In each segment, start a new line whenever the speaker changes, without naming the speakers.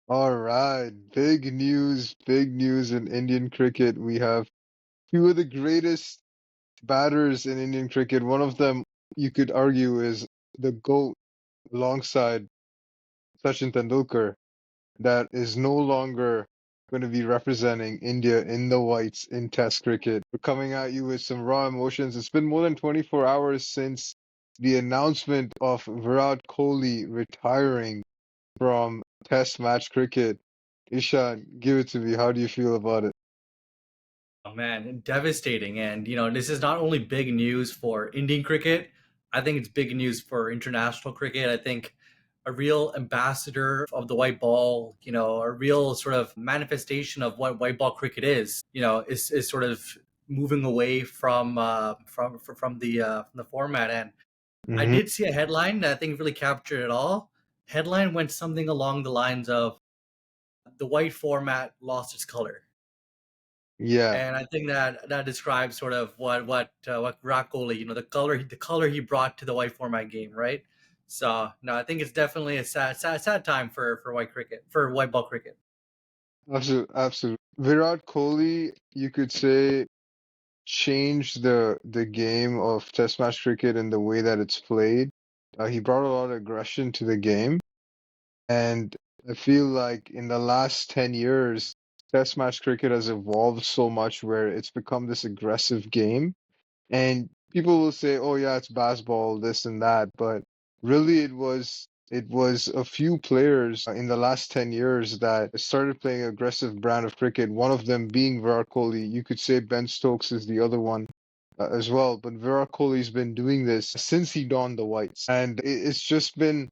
All right, big news in Indian cricket. We have two of the greatest batters in Indian cricket. One of them, you could argue, is the GOAT alongside Sachin Tendulkar, that is no longer going to be representing India in the whites in Test cricket. We're coming at you with some raw emotions. It's been more than 24 hours since the announcement of Virat Kohli retiring from Test match cricket. Ishan, give it to me. How do you feel about it?
Oh man, devastating. And this is not only big news for Indian cricket, I think it's big news for international cricket. I think a real ambassador of the white ball, a real sort of manifestation of what white ball cricket is, is sort of moving away from the format. And I
Hmm.
did see a headline that I think really captured it all. Headline went something along the lines of the white format lost its color.
Yeah,
And I think that describes sort of what Virat Kohli, the color he brought to the white format game, right? So no, I think it's definitely a sad time for white cricket, for white ball cricket.
absolutely, absolutely. Virat Kohli, you could say, changed the game of Test match cricket and the way that it's played. He brought a lot of aggression to the game. And I feel like in the last 10 years, Test match cricket has evolved so much where it's become this aggressive game. And people will say, "Oh yeah, it's basketball, this and that," but really it was a few players in the last 10 years that started playing an aggressive brand of cricket. One of them being Virat Kohli. You could say Ben Stokes is the other one as well, but Virat Kohli's been doing this since he donned the whites, and he's just been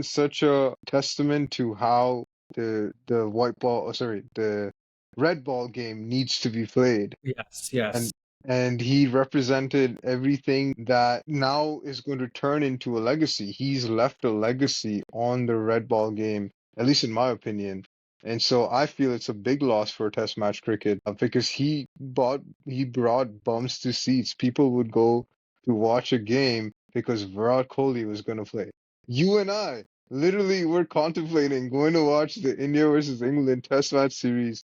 such a testament to how the white ball, oh, sorry, the red ball game needs to be played.
Yes,
And
yes.
and he represented everything that now is going to turn into a legacy. He's left a legacy on the red ball game, at least in my opinion. And so I feel it's a big loss for Test match cricket because he brought bums to seats. People would go to watch a game because Virat Kohli was going to play. You and I literally were contemplating going to watch the India versus England Test match series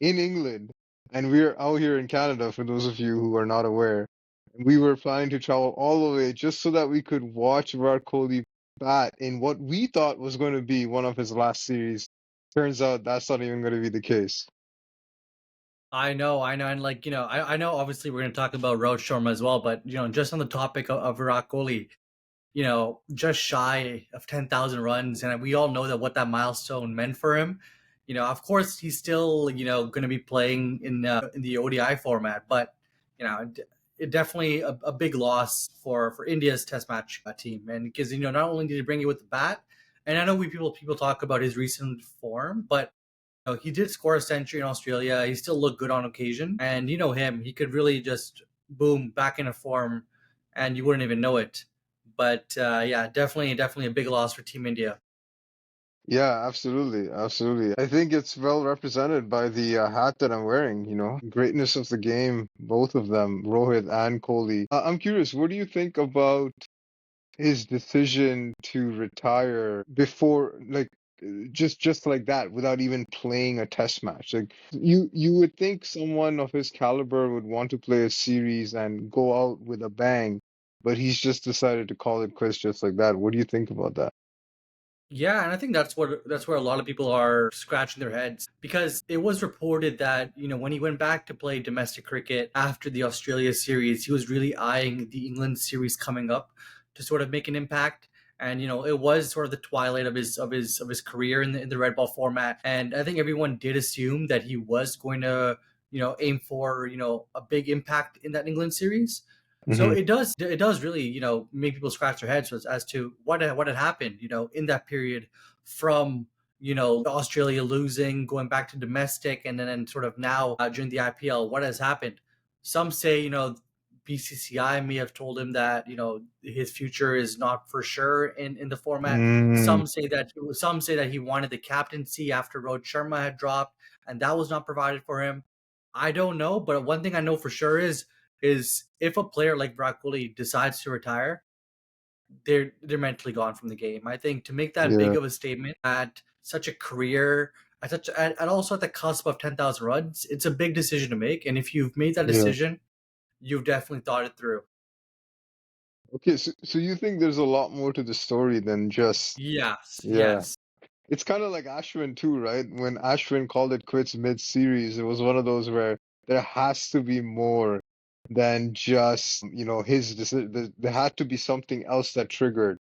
in England, and we're out here in Canada, for those of you who are not aware. We were planning to travel all the way just so that we could watch Virat Kohli bat in what we thought was going to be one of his last series. Turns out that's not even going to be the case.
I know, and I know. Obviously, we're going to talk about Rohit Sharma as well, but just on the topic of Virat Kohli, just shy of 10,000 runs. And we all know that what that milestone meant for him. Of course, he's still, going to be playing in the ODI format, but, it definitely a big loss for India's test match team. And because, not only did he bring it with the bat, and I know people talk about his recent form, but he did score a century in Australia. He still looked good on occasion. And you know him, he could really just boom back into form and you wouldn't even know it. But yeah, definitely a big loss for Team India.
Yeah, absolutely, absolutely. I think it's well represented by the hat that I'm wearing, greatness of the game, both of them, Rohit and Kohli. I'm curious, what do you think about his decision to retire before, like, just like that, without even playing a test match? Like, you would think someone of his caliber would want to play a series and go out with a bang, but he's just decided to call it quits just like that. What do you think about that?
Yeah, and I think that's where a lot of people are scratching their heads because it was reported that when he went back to play domestic cricket after the Australia series, he was really eyeing the England series coming up to sort of make an impact. And it was sort of the twilight of his career in the red ball format. And I think everyone did assume that he was going to aim for a big impact in that England series. So
Hmm.
it does really make people scratch their heads as to what had happened in that period from Australia losing, going back to domestic, and then sort of now during the IPL, what has happened. Some say BCCI may have told him that his future is not for sure in the format.
Mm,
Some say that he wanted the captaincy after Rohit Sharma had dropped, and that was not provided for him. I don't know, but one thing I know for sure is if a player like Virat Kohli decides to retire, they're mentally gone from the game. I think to make that big
yeah.
of a statement at such a career, and also at the cusp of 10,000 runs, it's a big decision to make. And if you've made that
Yeah.
decision, you've definitely thought it through.
Okay, so you think there's a lot more to the story than just
Yes,
yeah.
yes.
It's kind of like Ashwin too, right? When Ashwin called it quits mid-series, it was one of those where there has to be more than just, his decision. There had to be something else that triggered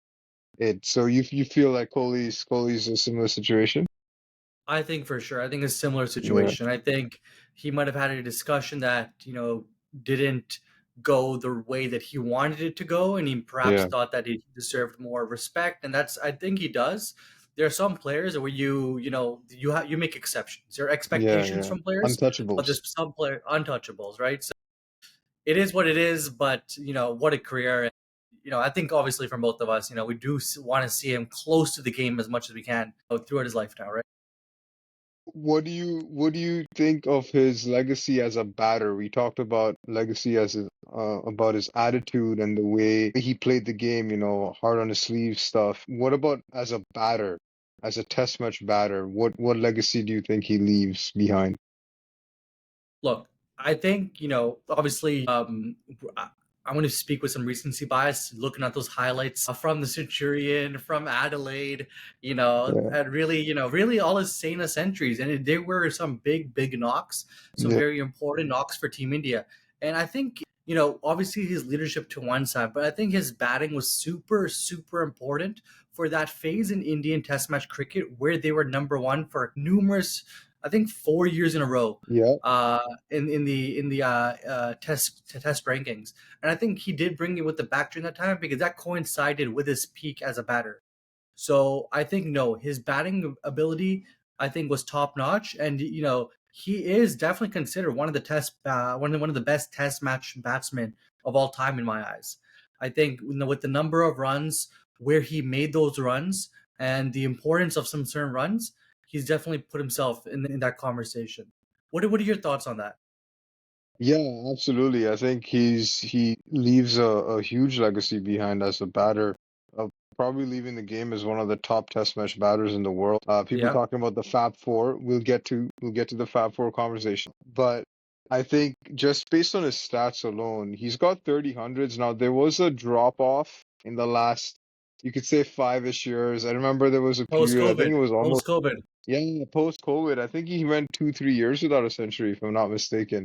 it. So you feel like Kohli's a similar situation?
I think for sure. I think a similar
Yeah,
situation. I think he might have had a discussion that, didn't go the way that he wanted it to go, and he perhaps
yeah,
thought that he deserved more respect. And that's, I think he does. There are some players where you make exceptions. There are
yeah,
expectations
yeah.
from players, but
Untouchables.
there's some player untouchables, right? So it is what it is, but what a career. And, I think obviously from both of us, we do want to see him close to the game as much as we can throughout his life now, right?
What do you think of his legacy as a batter? We talked about legacy as about his attitude and the way he played the game, hard on his sleeve stuff. What about as a batter, as a test match batter? What legacy do you think he leaves behind?
Look, I think, obviously, I, I want to speak with some recency bias, looking at those highlights from the Centurion, from Adelaide,
Yeah,
and really, really all his sanest entries. And there were some big, big knocks, some
yeah,
very important knocks for Team India. And I think, obviously his leadership to one side, but I think his batting was super, super important for that phase in Indian Test match cricket where they were number one for numerous, I think 4 years in a row
yeah,
uh, in the test rankings, and I think he did bring it with the back during that time because that coincided with his peak as a batter. So I think no, his batting ability I think was top notch, and he is definitely considered one of the best test match batsmen of all time in my eyes. I think with the number of runs where he made those runs and the importance of some certain runs, he's definitely put himself in that conversation. What are your thoughts on that?
yeah, absolutely. I think he leaves a huge legacy behind as a batter. Uh, Probably leaving the game as one of the top test match batters in the world. People
Yeah,
talking about the Fab Four. We'll get to the Fab Four conversation. But I think just based on his stats alone, he's got 30 hundreds. Now there was a drop off in the last, you could say 5-ish years. I remember there was a
post
period, I think
COVID,
it was almost,
post COVID.
yeah, post-COVID. I think he went 2-3 years without a century, if I'm not mistaken.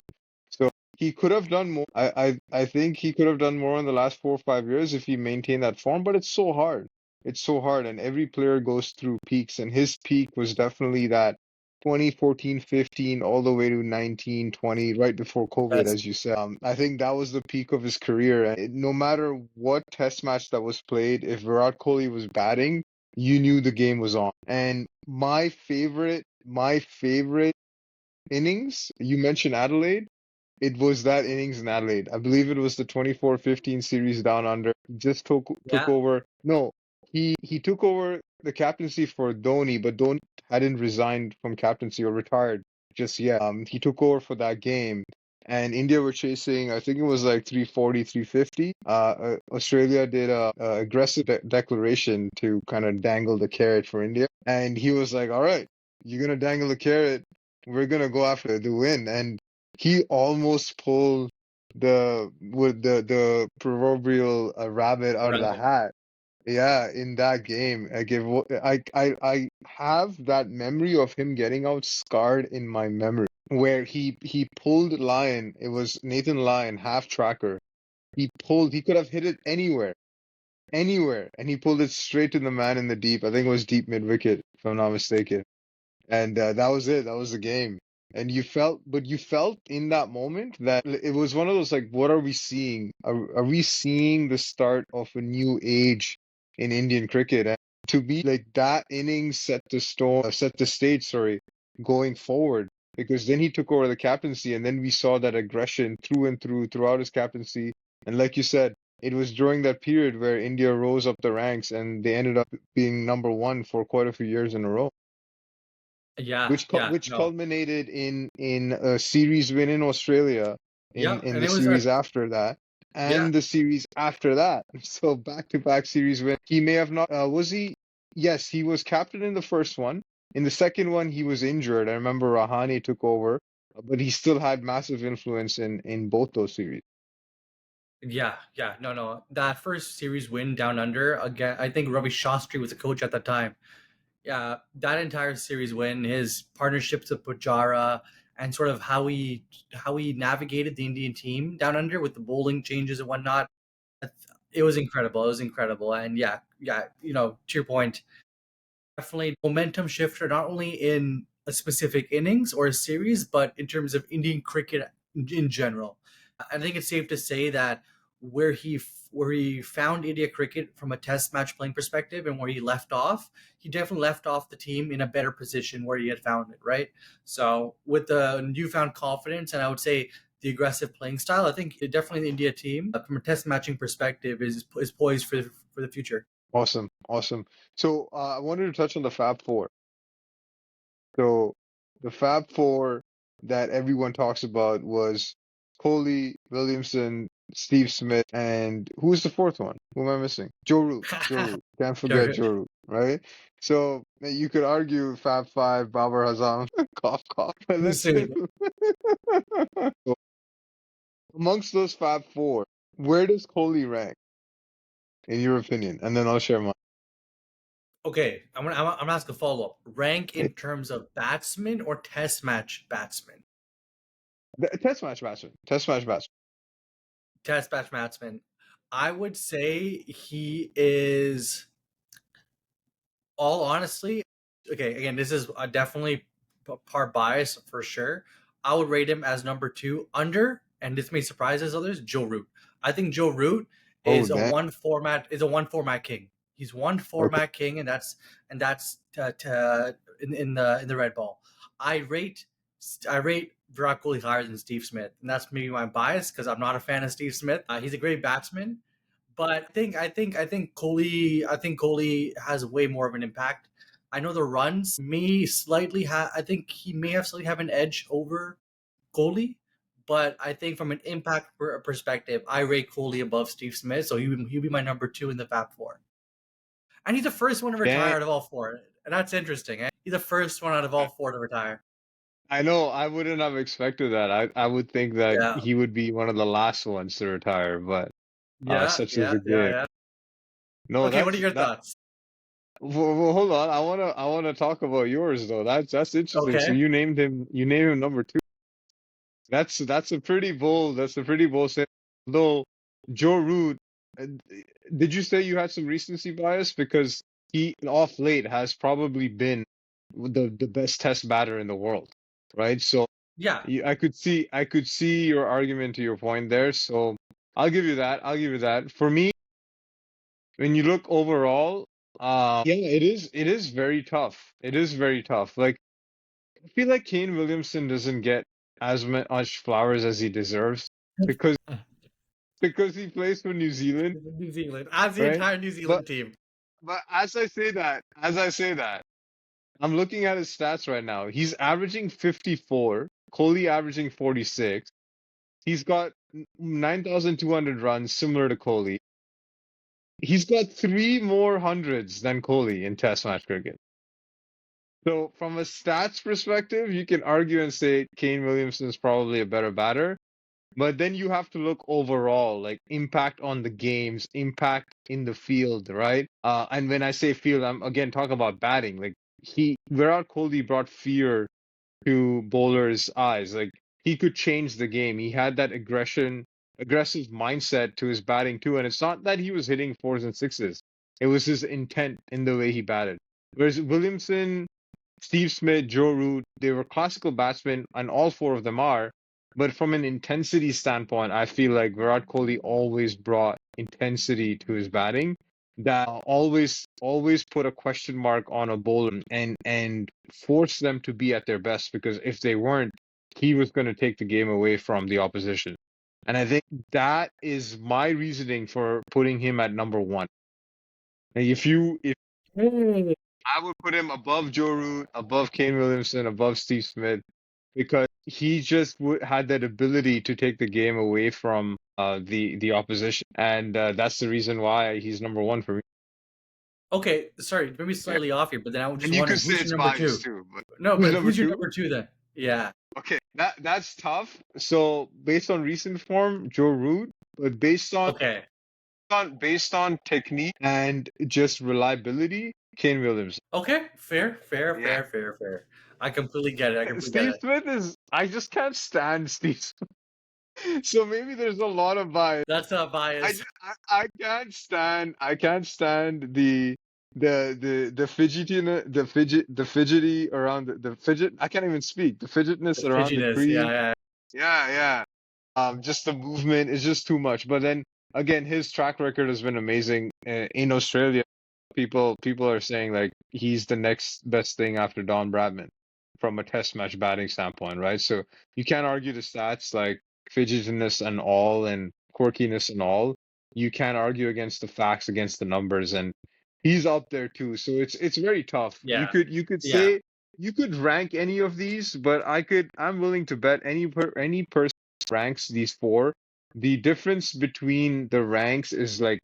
So he could have done more. I think he could have done more in the last 4 or 5 years if he maintained that form, but it's so hard. It's so hard, and every player goes through peaks, and his peak was definitely that 2014, 15, all the way to 19, 20, right before COVID,
That's
as you said. I think that was the peak of his career. And no matter what test match that was played, if Virat Kohli was batting, you knew the game was on. And my favorite innings, you mentioned Adelaide. It was that innings in Adelaide. I believe it was the 24-15 series down under. He just took
yeah,
over. No, he took over the captaincy for Dhoni, but Dhoni hadn't resigned from captaincy or retired just yet. He took over for that game, and India were chasing. I think it was like 340, 350. Australia did a aggressive declaration to kind of dangle the carrot for India, and he was like, "All right, you're gonna dangle the carrot. We're gonna go after the win." And he almost pulled the proverbial rabbit out of the
rabbit.
hat. Yeah, in that game, I have that memory of him getting out scarred in my memory, where he pulled Lyon. It was Nathan Lyon, half tracker. He could have hit it anywhere, anywhere, and he pulled it straight to the man in the deep. I think it was deep mid wicket, if I'm not mistaken. And that was it. That was the game. And you felt in that moment that it was one of those like, what are we seeing? Are we seeing the start of a new age in Indian cricket? And to be like that inning set the stage, sorry, going forward. Because then he took over the captaincy, and then we saw that aggression through and throughout his captaincy. And like you said, it was during that period where India rose up the ranks, and they ended up being number one for quite a few years in a row
Yeah,
which
yeah,
which
no,
culminated in a series win in Australia
yeah,
in
and
the
it was a
series after that
yeah.
and the series after that. So back to back series win. He may have not was he? Yes, he was captain in the first one. In the second one, he was injured. I remember Rahane took over, but he still had massive influence in both those series.
Yeah, yeah, no, no. That first series win down under again. I think Ravi Shastri was the coach at the time. Yeah, that entire series win, his partnerships with Pujara, and sort of how he navigated the Indian team down under with the bowling changes and whatnot. It was incredible. It was incredible, and yeah, yeah. To your point, definitely momentum shifter not only in a specific innings or a series, but in terms of Indian cricket in general. I think it's safe to say that where he found India cricket from a test match playing perspective and where he left off, he definitely left off the team in a better position where he had found it, right? So with the newfound confidence and I would say the aggressive playing style, I think definitely the India team from a test matching perspective is poised for the future.
Awesome, awesome. So I wanted to touch on the Fab Four. So the Fab Four that everyone talks about was Kohli, Williamson, Steve Smith, and who was the fourth one? Who am I missing? Joe Root. Joe Root. Can't forget
Sure.
Joe Root, right? So you could argue Fab Five, Babar Azam, cough, cough. But let's
Same.
so amongst those Fab Four, where does Kohli rank in your opinion? And then I'll share mine.
Okay, I'm gonna ask a follow up. Rank in terms of batsman or test match batsman?
Test match batsman. Test match batsman.
Test match batsman. I would say he is all honestly, okay, again, this is definitely part bias for sure. I would rate him as number two under, and this may surprise us others, Joe Root. I think Joe Root
Oh
is a
damn.
one format king. He's one
Okay.
format king, and that's in the red ball. I rate I rate Virat Kohli higher than Steve Smith, and that's maybe my bias because I'm not a fan of Steve Smith. He's a great batsman, but I think Kohli has way more of an impact. I know the runs may slightly have. I think he may have slightly have an edge over Kohli, but I think from an impact perspective, I rate Kohli above Steve Smith, so he'd be my number two in the Fab Four, and he's the first one to retire
Damn.
out of all four, and that's interesting. He's the first one out of all four to retire.
I know I wouldn't have expected that. I would think that
Yeah,
he would be one of the last ones to retire, but
yeah,
such is
yeah,
the
yeah,
game.
yeah.
No,
Okay, what are
that's
your
that.
thoughts?
Well, hold on. I wanna talk about yours though. That's interesting. So
Okay,
you name him number two. That's a pretty bold statement. Though Joe Root, uh, did you say you had some recency bias because he off late has probably been the best test batter in the world, right? So
yeah,
I could see your argument to your point there. So I'll give you that. I'll give you that. For me, when you look overall, yeah, it is very tough. It is very tough. Like I feel like Kane Williamson doesn't get as much flowers as he deserves because because he plays for New Zealand,
New Zealand, as the
right?
entire New
But
Zealand team.
but as I say that, I'm looking at his stats right now. He's averaging 54. Kohli averaging 46. He's got 9,200 runs, similar to Kohli. He's got three more hundreds than Kohli in Test match cricket. So, from a stats perspective, you can argue and say Kane Williamson is probably a better batter. But then you have to look overall, like impact on the games, impact in the field, right? And when I say field, I'm again talking about batting. Like Virat Kohli brought fear to bowlers' eyes. Like he could change the game. He had that aggressive mindset to his batting too. And it's not that he was hitting fours and sixes. It was his intent in the way he batted. Whereas Williamson, Steve Smith, Joe Root, they were classical batsmen, and all four of them are. But from an intensity standpoint, I feel like Virat Kohli always brought intensity to his batting that always put a question mark on a bowler and force them to be at their best because if they weren't, he was going to take the game away from the opposition. And I think that is my reasoning for putting him at number one. Like if I would put him above Joe Root, above Kane Williamson, above Steve Smith, because he just had that ability to take the game away from the opposition, and that's the reason why he's number one for me.
Okay, sorry, maybe slightly off here, but then I was
And
just
you could
wondering
say
who's
it's
your number
biased
two?
too, but
No,
who's
but
number
who's your
two?
number two then? Yeah.
Okay, that's tough. So based on recent form, Joe Root, but
Okay.
based on technique and just reliability, Kane Williams.
Okay. Fair. Fair.
Yeah.
Fair. Fair. Fair. I completely get it. I completely get
Steve
it.
Smith is I just can't stand Steve Smith. So maybe there's a lot of bias.
That's a bias.
I can't stand the fidgety the fidgety around the fidget I can't even speak. The
The
fidgetness around the
fidgetiness. Yeah.
crease.
Yeah.
Yeah, yeah. Just the movement is just too much. But then again, his track record has been amazing. In Australia, people are saying like he's the next best thing after Don Bradman from a test match batting standpoint, right? So you can't argue the stats like fidgetiness and all and quirkiness and all. You can't argue against the facts, against the numbers, and he's up there too. So it's very tough.
Yeah.
You could
Yeah.
say you could rank any of these, but I'm willing to bet any person ranks these four. The difference between the ranks is like,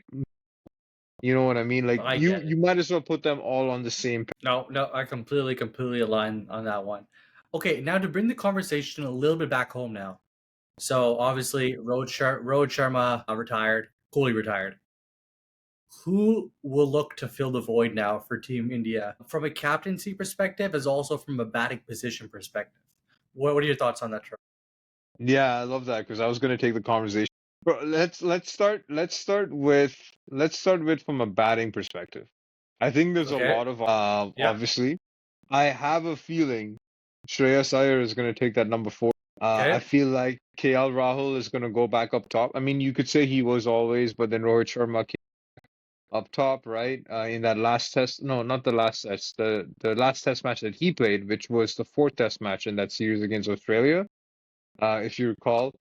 you know what I mean? Like
I get it.
you might as well put them all on the same.
No, no, I completely align on that one. Okay, now to bring the conversation a little bit back home now. So obviously, Rohit Sharma retired, Kohli retired. Who will look to fill the void now for Team India from a captaincy perspective, as also from a batting position perspective? What are your thoughts on that, Troy?
Yeah, I love that because I was going to take the conversation. Bro, let's start with from a batting perspective. I think there's a
Okay.
lot of
Yeah.
obviously. I have a feeling Shreyas Iyer is going to take that number four. I
Okay.
feel like KL Rahul is going to go back up top. I mean, you could say he was always, but then Rohit Sharma came up top, right? In that last test, no, not the last test, the last test match that he played, which was the fourth test match in that series against Australia. If you recall,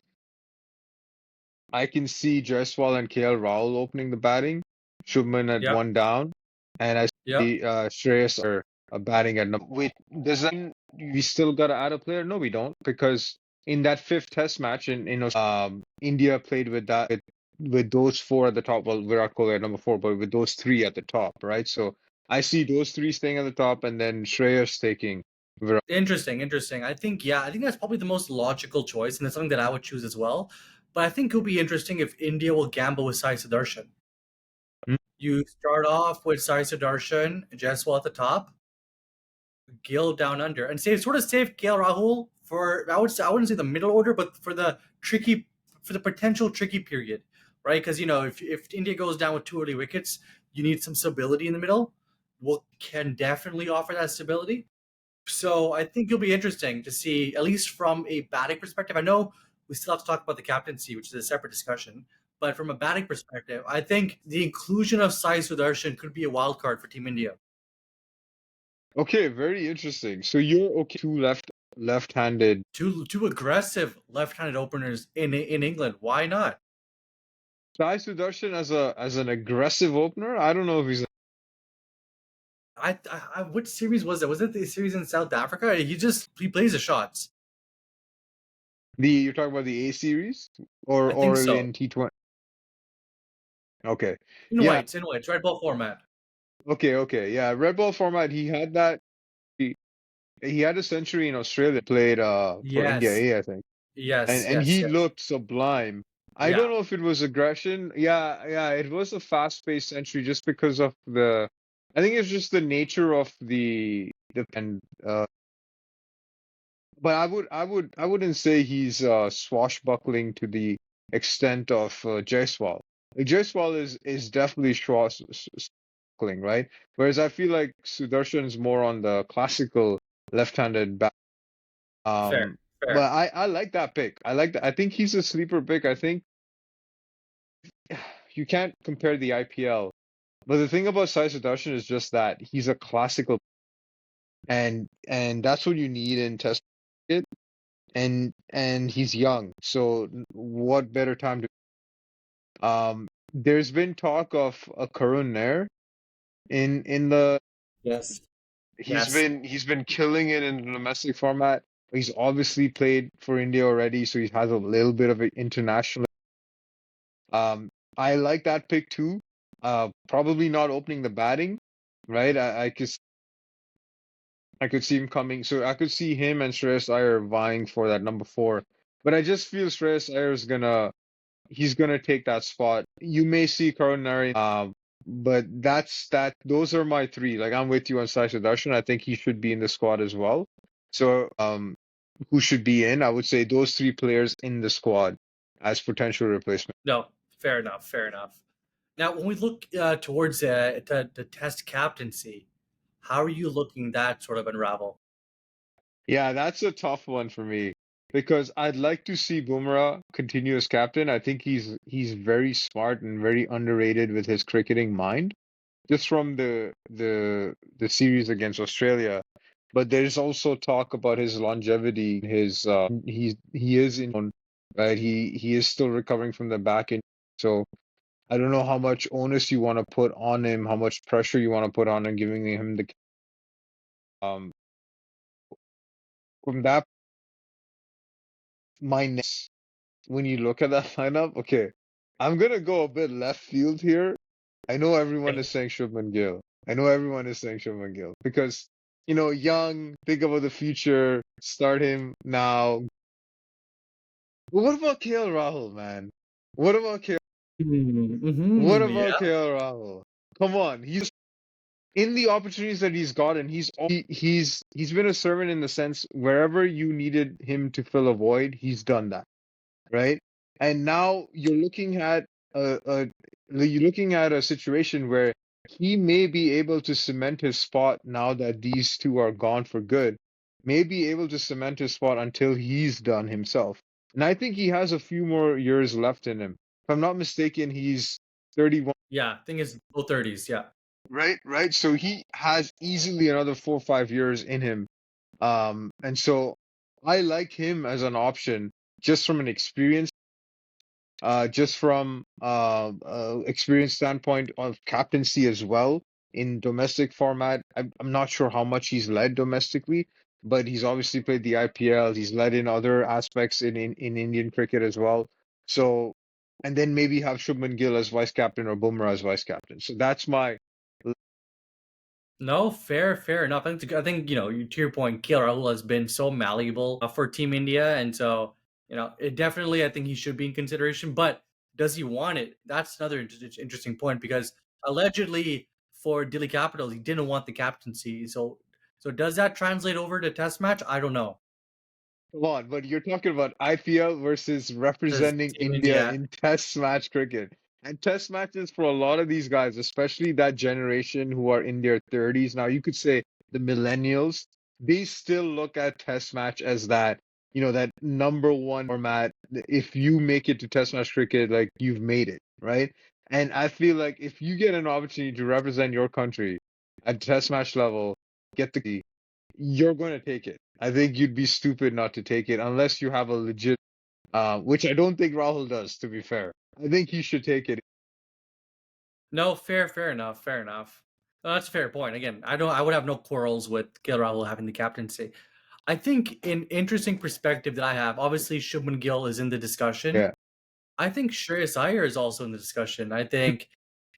I can see Jaiswal and KL Rahul opening the batting, Shubman at
Yeah.
one down, and I
Yeah.
see Shreyas are batting at number. Wait, does that mean we still got to add a player? No, we don't, because in that fifth test match in India played with with those four at the top. Well, Virat Kohli at number four, but with those three at the top, right? So I see those three staying at the top, and then Shreyas taking Virat.
Interesting, interesting. I think that's probably the most logical choice, and it's something that I would choose as well. But I think it'll be interesting if India will gamble with Sai Sudarshan. You start off with Sai Sudarshan, Jaiswal at the top, Gill down under, and save Gail Rahul for I wouldn't say the middle order, but for the potential tricky period, right? Because if India goes down with two early wickets, you need some stability in the middle. Will can definitely offer that stability. So I think it'll be interesting to see, at least from a batting perspective. I know we still have to talk about the captaincy, which is a separate discussion. But from a batting perspective, I think the inclusion of Sai Sudarshan could be a wild card for Team India.
Okay, very interesting. So you're okay two left-handed.
Two aggressive left-handed openers in England. Why not?
Sai Sudarshan as an aggressive opener. I don't know if he's
What series was it? Was it the series in South Africa? He plays the shots.
the you're talking about the A series
I think
or
so.
in T20. Okay, yeah,
In whites, red ball format.
okay, yeah. Red ball format. He had a century in Australia. Played for India
Yes,
A, I think,
yes,
and
yes,
he
yes.
looked sublime. I
Yeah,
don't know if it was aggression. Yeah, yeah, it was a fast-paced century just because of the. I think it's just the nature of the and but I wouldn't say he's swashbuckling to the extent of Jaiswal. Like, Jaiswal is definitely swashbuckling, right? Whereas I feel like Sudarshan's more on the classical left-handed back.
fair,
Um,
fair.
but I like that pick. I like that. I think he's a sleeper pick. I think you can't compare the IPL. But the thing about Sai Sudarshan is just that he's a classical, and that's what you need in Test cricket. And he's young, so what better time to there's been talk of a Karun Nair in the
Yes, yes.
he's been killing it in the domestic format. He's obviously played for India already, so he has a little bit of an international. Um, I like that pick too. Probably not opening the batting. right? I could see him coming. So I could see him and Shreyas Iyer vying for that number four. But I just feel Shreyas Iyer is he's gonna take that spot. You may see Karan, but those are my three. Like I'm with you on Sai Sudarshan. I think he should be in the squad as well. So who should be in? I would say those three players in the squad as potential replacement.
No, fair enough, fair enough. Now, when we look towards the test captaincy, how are you looking that sort of unravel?
Yeah, that's a tough one for me because I'd like to see Bumrah continue as captain. I think he's very smart and very underrated with his cricketing mind, just from the series against Australia. But there's also talk about his longevity. He is in, right. He is still recovering from the back injury. So I don't know how much onus you want to put on him, how much pressure you want to put on him, giving him the um from that my next when you look at that lineup, okay, I'm gonna go a bit left field here. I know everyone
Okay.
is saying Shubman Gill. I know everyone is saying Shubman Gill because young, think about the future, start him now. But what about KL Rahul, man? What about KL? What about
Yeah.
KL Rahul? Come on, he's in the opportunities that he's gotten. He's been a servant in the sense wherever you needed him to fill a void, he's done that. Right? And now a you're looking at a situation where he may be able to cement his spot now that these two are gone for good. May be able to cement his spot until he's done himself. And I think he has a few more years left in him. If I'm not mistaken, he's 31.
Yeah, I think it's low 30s. Yeah.
Right, right. So he has easily another 4 or 5 years in him. And so I like him as an option just from an experience just from experience standpoint of captaincy as well in domestic format. I'm not sure how much he's led domestically, but he's obviously played the IPL. He's led in other aspects in Indian cricket as well. So, and then maybe have Shubman Gill as vice captain or Bumrah as vice captain. So that's my
No, fair enough. I think to your point, KL Rahul has been so malleable for Team India, and so it definitely I think he should be in consideration. But does he want it? That's another interesting point because allegedly for Delhi Capitals he didn't want the captaincy. So does that translate over to Test match? I don't know.
Come on, but you're talking about IPL versus
Does
representing
Team
India
India?
in test match cricket. And test matches for a lot of these guys, especially that generation who are in their 30s now, you could say the millennials, they still look at test match as that number one format. If you make it to test match cricket, like you've made it, right? And I feel like if you get an opportunity to represent your country at test match level, get the you're going to take it. I think you'd be stupid not to take it unless you have a legit, which I don't think Rahul does, to be fair. I think he should take it.
No, fair enough, fair enough. No, that's a fair point. Again, I would have no quarrels with KL Rahul having the captaincy. I think an interesting perspective that I have, obviously Shubman Gill is in the discussion.
Yeah.
I think Shreyas Iyer is also in the discussion. I think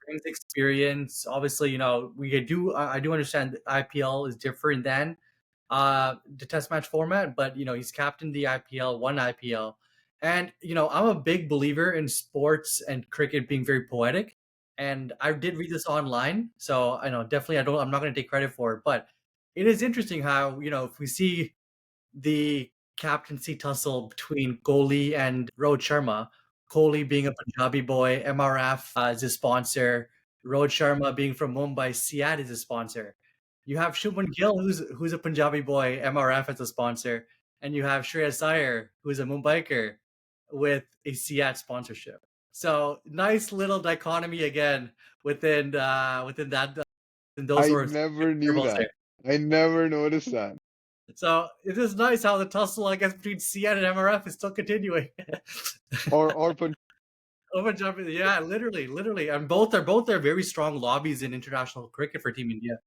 his experience, obviously, I do understand that IPL is different than the test match format, but he's captained the IPL, won IPL. And I'm a big believer in sports and cricket being very poetic. And I did read this online, so I know definitely I'm not going to take credit for it, but it is interesting how if we see the captaincy tussle between Kohli and Rohit Sharma. Kohli being a Punjabi boy, MRF is his sponsor. Rohit Sharma being from Mumbai, Siat is his sponsor. You have Shubman Gill, who's a Punjabi boy, MRF as a sponsor, and you have Shreyas Iyer, who's a Mumbaiker with a Siat sponsorship. So nice little dichotomy again within that in those
I
words
never knew
variables
that.
there.
I never noticed that.
So it is nice how the tussle, I guess, between CN and MRF is still continuing.
Or
Overjumping, yeah, literally, and both are very strong lobbies in international cricket for Team India.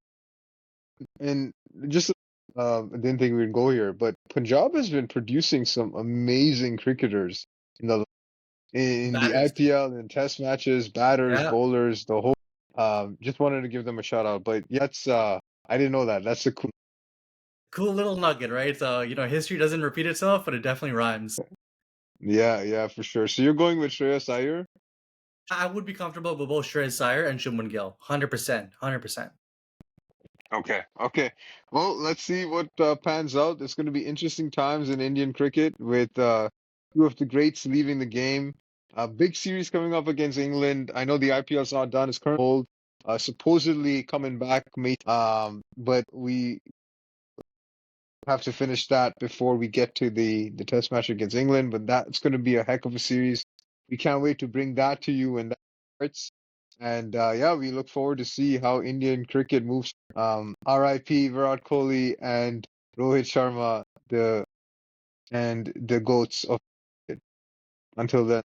and just I didn't think we'd go here, but Punjab has been producing some amazing cricketers in the
Batters,
IPL and test matches, batters,
yeah.
bowlers, the whole. Just wanted to give them a shout out. But yeah, that's I didn't know that. That's a
Cool little nugget, right? So, history doesn't repeat itself, but it definitely rhymes.
yeah, yeah, for sure. So you're going with Shreyas Iyer?
I would be comfortable with both Shreyas Iyer and Shubman Gill. 100%. 100%.
Okay, okay. Well, let's see what pans out. It's going to be interesting times in Indian cricket with two of the greats leaving the game. A big series coming up against England. I know the IPL's not done. It's currently hold. Supposedly coming back, but we have to finish that before we get to the test match against England. But that's going to be a heck of a series. We can't wait to bring that to you when that starts. And yeah, we look forward to see how Indian cricket moves. RIP Virat Kohli and Rohit Sharma, the goats of it. Until then.